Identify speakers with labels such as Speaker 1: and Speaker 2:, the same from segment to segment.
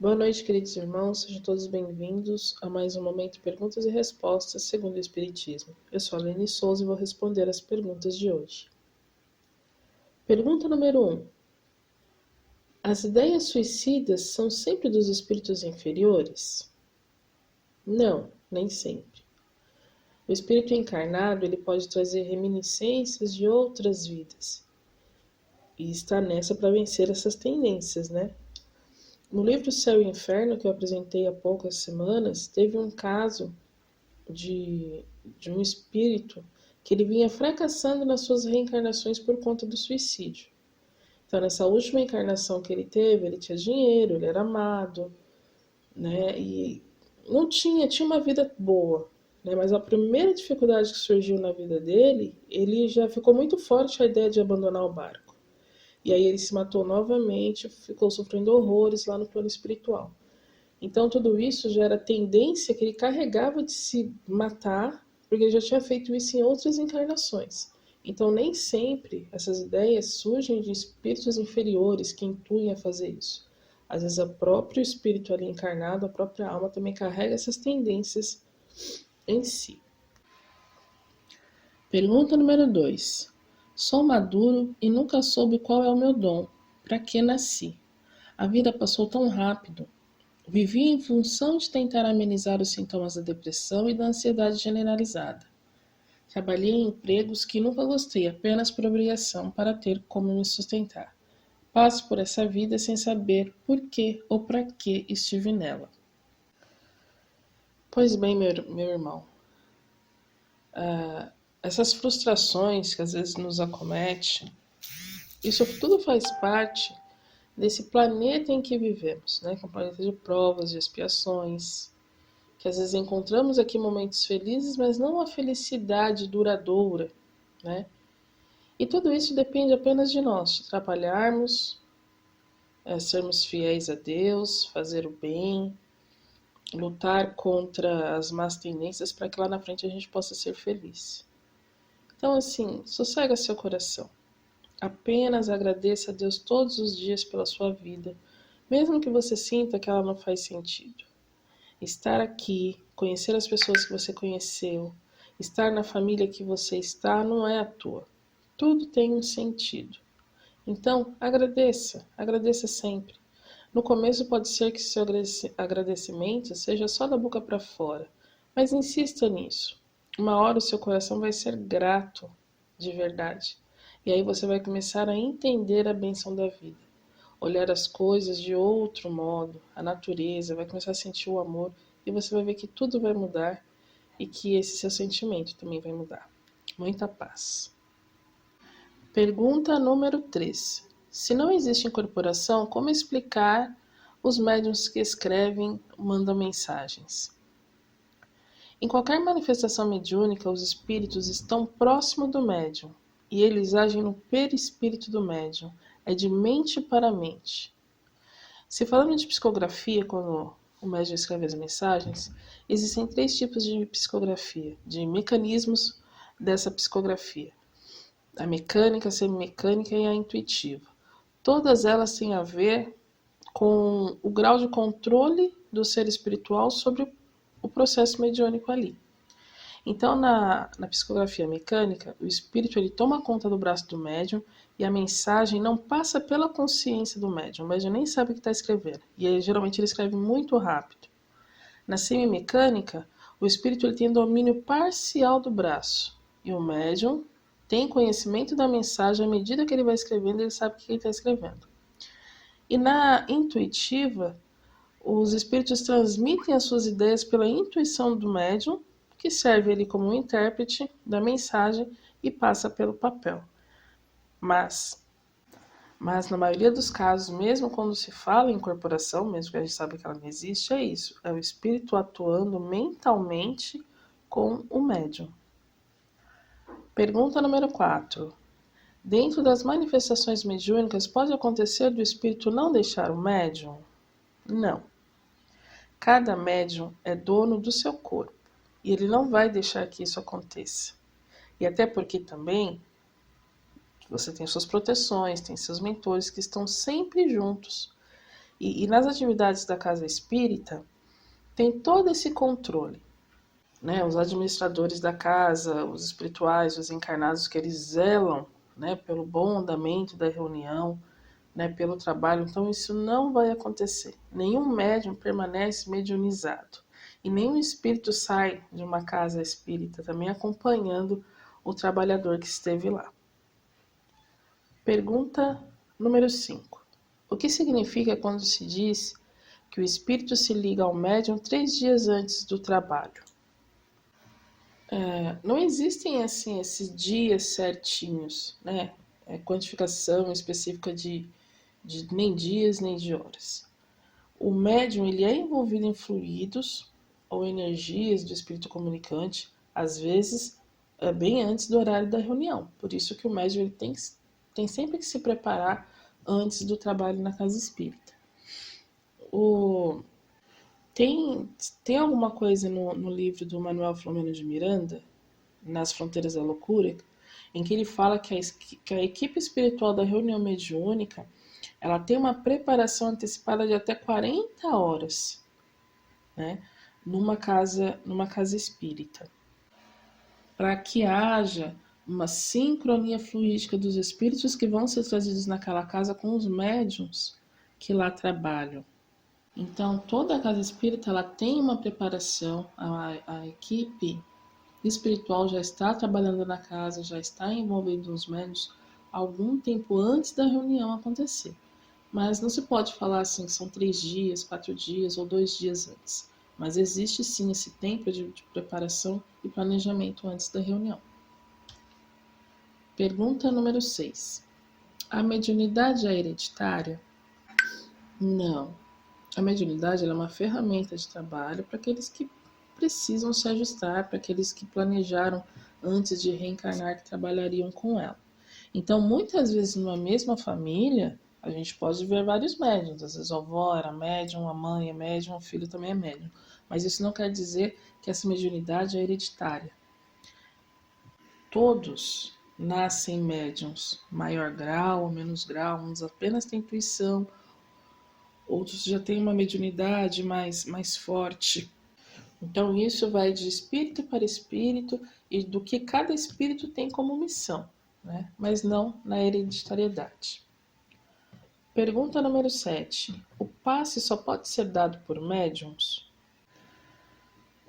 Speaker 1: Boa noite, queridos irmãos, sejam todos bem-vindos a mais um momento de perguntas e respostas segundo o Espiritismo. Eu sou a Lene Souza e vou responder as perguntas de hoje. Pergunta número 1. As ideias suicidas são sempre dos espíritos inferiores? Não, nem sempre. O espírito encarnado ele pode trazer reminiscências de outras vidas e está nessa para vencer essas tendências, né? No livro Céu e Inferno, que eu apresentei há poucas semanas, teve um caso de, de um espírito que ele vinha fracassando nas suas reencarnações por conta do suicídio. Então, nessa última encarnação que ele teve, ele tinha dinheiro, ele era amado, né? E não tinha uma vida boa, né? Mas a primeira dificuldade que surgiu na vida dele, ele já ficou muito forte a ideia de abandonar o barco. E aí ele se matou novamente, ficou sofrendo horrores lá no plano espiritual. Então tudo isso já era tendência que ele carregava de se matar, porque ele já tinha feito isso em outras encarnações. Então nem sempre essas ideias surgem de espíritos inferiores que intuem a fazer isso. Às vezes o próprio espírito ali encarnado, a própria alma também carrega essas tendências em si. Pergunta número 2. Sou maduro e nunca soube qual é o meu dom. Para que nasci? A vida passou tão rápido. Vivi em função de tentar amenizar os sintomas da depressão e da ansiedade generalizada. Trabalhei em empregos que nunca gostei, apenas por obrigação, para ter como me sustentar. Passo por essa vida sem saber por que ou para que estive nela. Pois bem, meu irmão, essas frustrações que às vezes nos acometem, isso tudo faz parte desse planeta em que vivemos, né? Que é um planeta de provas, de expiações, que às vezes encontramos aqui momentos felizes, mas não a felicidade duradoura, né? E tudo isso depende apenas de nós, de trabalharmos, sermos fiéis a Deus, fazer o bem, lutar contra as más tendências para que lá na frente a gente possa ser feliz. Então, assim, sossega seu coração. Apenas agradeça a Deus todos os dias pela sua vida, mesmo que você sinta que ela não faz sentido. Estar aqui, conhecer as pessoas que você conheceu, estar na família que você está, não é à toa. Tudo tem um sentido. Então, agradeça sempre. No começo pode ser que seu agradecimento seja só da boca para fora, mas insista nisso. Uma hora o seu coração vai ser grato, de verdade. E aí você vai começar a entender a bênção da vida. Olhar as coisas de outro modo, a natureza, vai começar a sentir o amor e você vai ver que tudo vai mudar e que esse seu sentimento também vai mudar. Muita paz. Pergunta número 3. Se não existe incorporação, como explicar os médiuns que escrevem, mandam mensagens? Em qualquer manifestação mediúnica, os espíritos estão próximo do médium e eles agem no perispírito do médium. É de mente para mente. Se falamos de psicografia, quando o médium escreve as mensagens, existem 3 tipos de psicografia, de mecanismos dessa psicografia. A mecânica, a semimecânica e a intuitiva. Todas elas têm a ver com o grau de controle do ser espiritual sobre o processo mediúnico ali. Então, na psicografia mecânica, o espírito ele toma conta do braço do médium e a mensagem não passa pela consciência do médium. O médium nem sabe o que está escrevendo. E aí, geralmente ele escreve muito rápido. Na semimecânica, o espírito ele tem domínio parcial do braço. E o médium tem conhecimento da mensagem à medida que ele vai escrevendo, ele sabe o que ele está escrevendo. E na intuitiva, os espíritos transmitem as suas ideias pela intuição do médium, que serve ele como um intérprete da mensagem e passa pelo papel. Mas na maioria dos casos, mesmo quando se fala em incorporação, mesmo que a gente sabe que ela não existe, é isso. É o espírito atuando mentalmente com o médium. Pergunta número 4. Dentro das manifestações mediúnicas, pode acontecer do espírito não deixar o médium? Não. Cada médium é dono do seu corpo e ele não vai deixar que isso aconteça. E até porque também você tem suas proteções, tem seus mentores que estão sempre juntos. E nas atividades da casa espírita, tem todo esse controle, né? Os administradores da casa, os espirituais, os encarnados, que eles zelam, né, pelo bom andamento da reunião, né, pelo trabalho. Então isso não vai acontecer. Nenhum médium permanece mediunizado. E nenhum espírito sai de uma casa espírita também acompanhando o trabalhador que esteve lá. Pergunta número 5. O que significa quando se diz que o espírito se liga ao médium 3 dias antes do trabalho? Não existem assim esses dias certinhos, né? Quantificação específica de nem dias nem de horas. O médium ele é envolvido em fluidos ou energias do espírito comunicante, às vezes bem antes do horário da reunião. Por isso que o médium ele tem sempre que se preparar antes do trabalho na casa espírita. Tem alguma coisa no livro do Manuel Filomeno de Miranda, Nas Fronteiras da Loucura, em que ele fala que a equipe espiritual da reunião mediúnica ela tem uma preparação antecipada de até 40 horas, né, numa casa espírita, para que haja uma sincronia fluídica dos espíritos que vão ser trazidos naquela casa com os médiuns que lá trabalham. Então, toda a casa espírita ela tem uma preparação, a equipe espiritual já está trabalhando na casa, já está envolvendo os médiuns algum tempo antes da reunião acontecer. Mas não se pode falar assim que são 3 dias, 4 dias ou 2 dias antes. Mas existe sim esse tempo de preparação e planejamento antes da reunião. Pergunta número 6. A mediunidade é hereditária? Não. A mediunidade é uma ferramenta de trabalho para aqueles que precisam se ajustar, para aqueles que planejaram antes de reencarnar que trabalhariam com ela. Então, muitas vezes numa mesma família, a gente pode ver vários médiums. Às vezes a avó era médium, a mãe é médium, o filho também é médium. Mas isso não quer dizer que essa mediunidade é hereditária. Todos nascem médiums, maior grau ou menos grau, uns apenas têm intuição, outros já têm uma mediunidade mais forte. Então isso vai de espírito para espírito e do que cada espírito tem como missão, né? Mas não na hereditariedade. Pergunta número 7. O passe só pode ser dado por médiums?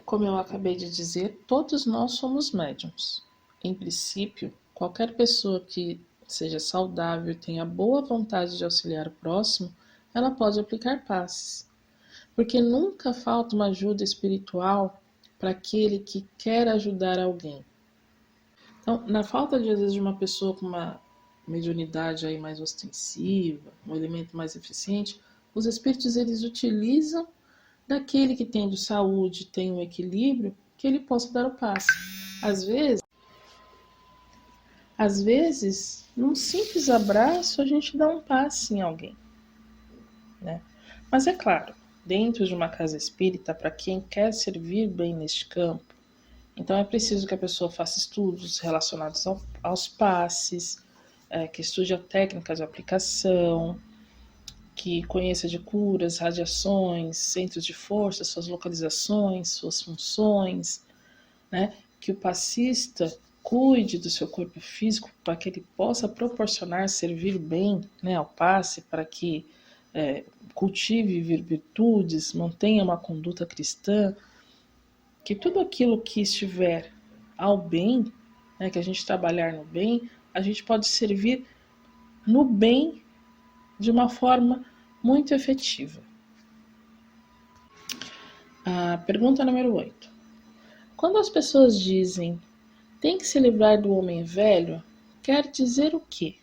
Speaker 1: Como eu acabei de dizer, todos nós somos médiums. Em princípio, qualquer pessoa que seja saudável e tenha boa vontade de auxiliar o próximo, ela pode aplicar passes. Porque nunca falta uma ajuda espiritual para aquele que quer ajudar alguém. Então, na falta às vezes de uma pessoa com uma mediunidade aí mais ostensiva, um elemento mais eficiente, os espíritos eles utilizam daquele que tem saúde, tem um equilíbrio, que ele possa dar o passe. Às vezes, num simples abraço, a gente dá um passe em alguém, né? Mas é claro, dentro de uma casa espírita, para quem quer servir bem neste campo, então é preciso que a pessoa faça estudos relacionados aos passes, que estude a técnica de aplicação, que conheça de curas, radiações, centros de força, suas localizações, suas funções, né? Que o passista cuide do seu corpo físico para que ele possa proporcionar, servir bem, né, ao passe, para que cultive virtudes, mantenha uma conduta cristã, que tudo aquilo que estiver ao bem, né, que a gente trabalhar no bem, a gente pode servir no bem de uma forma muito efetiva. A pergunta número 8. Quando as pessoas dizem tem que se livrar do homem velho, quer dizer o quê?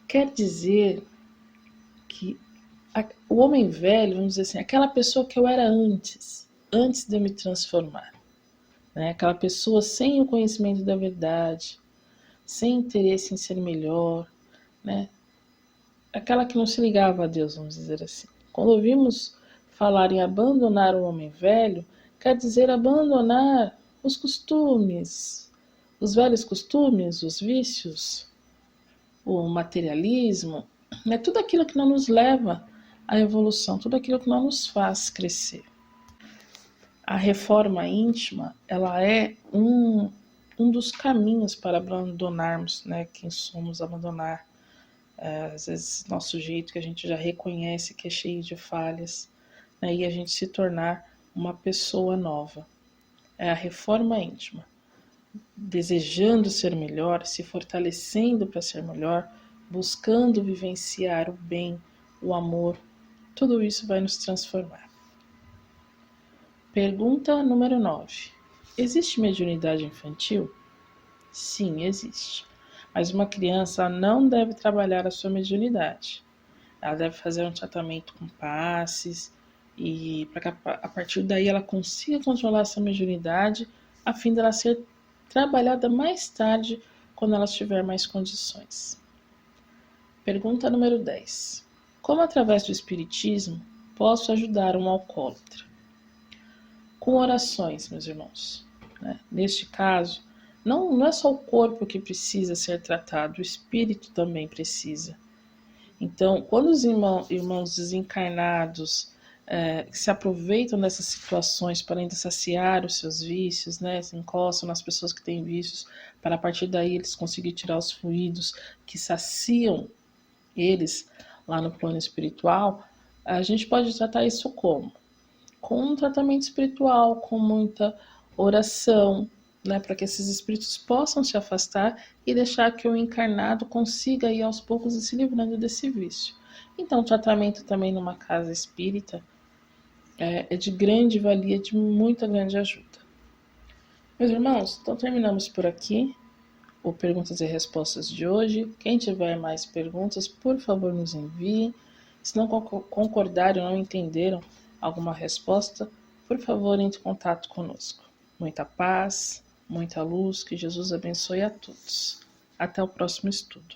Speaker 1: Quer dizer que o homem velho, vamos dizer assim, aquela pessoa que eu era antes de eu me transformar, né? Aquela pessoa sem o conhecimento da verdade, sem interesse em ser melhor, né? Aquela que não se ligava a Deus, vamos dizer assim. Quando ouvimos falar em abandonar o homem velho, quer dizer abandonar os costumes, os velhos costumes, os vícios, o materialismo, É tudo aquilo que não nos leva à evolução, tudo aquilo que não nos faz crescer. A reforma íntima, ela é um dos caminhos para abandonarmos, né, quem somos, abandonar às vezes nosso jeito que a gente já reconhece que é cheio de falhas, né, e a gente se tornar uma pessoa nova. É a reforma íntima, desejando ser melhor, se fortalecendo para ser melhor, buscando vivenciar o bem, o amor, tudo isso vai nos transformar. Pergunta número 9. Existe mediunidade infantil? Sim, existe. Mas uma criança não deve trabalhar a sua mediunidade. Ela deve fazer um tratamento com passes e para que a partir daí ela consiga controlar essa mediunidade a fim dela ser trabalhada mais tarde quando ela tiver mais condições. Pergunta número 10. Como através do espiritismo posso ajudar um alcoólatra? Com orações, meus irmãos. Né? Neste caso, não é só o corpo que precisa ser tratado, o espírito também precisa. Então, quando os irmãos desencarnados se aproveitam dessas situações para ainda saciar os seus vícios, né, se encostam nas pessoas que têm vícios, para a partir daí eles conseguirem tirar os fluidos que saciam eles lá no plano espiritual, a gente pode tratar isso como? Com um tratamento espiritual, com muita oração, né, para que esses espíritos possam se afastar e deixar que o encarnado consiga ir aos poucos se livrando desse vício. Então, o tratamento também numa casa espírita é de grande valia, de muita grande ajuda. Meus irmãos, então terminamos por aqui o Perguntas e Respostas de hoje. Quem tiver mais perguntas, por favor, nos envie. Se não concordaram ou não entenderam alguma resposta, por favor, entre em contato conosco. Muita paz, muita luz, que Jesus abençoe a todos. Até o próximo estudo.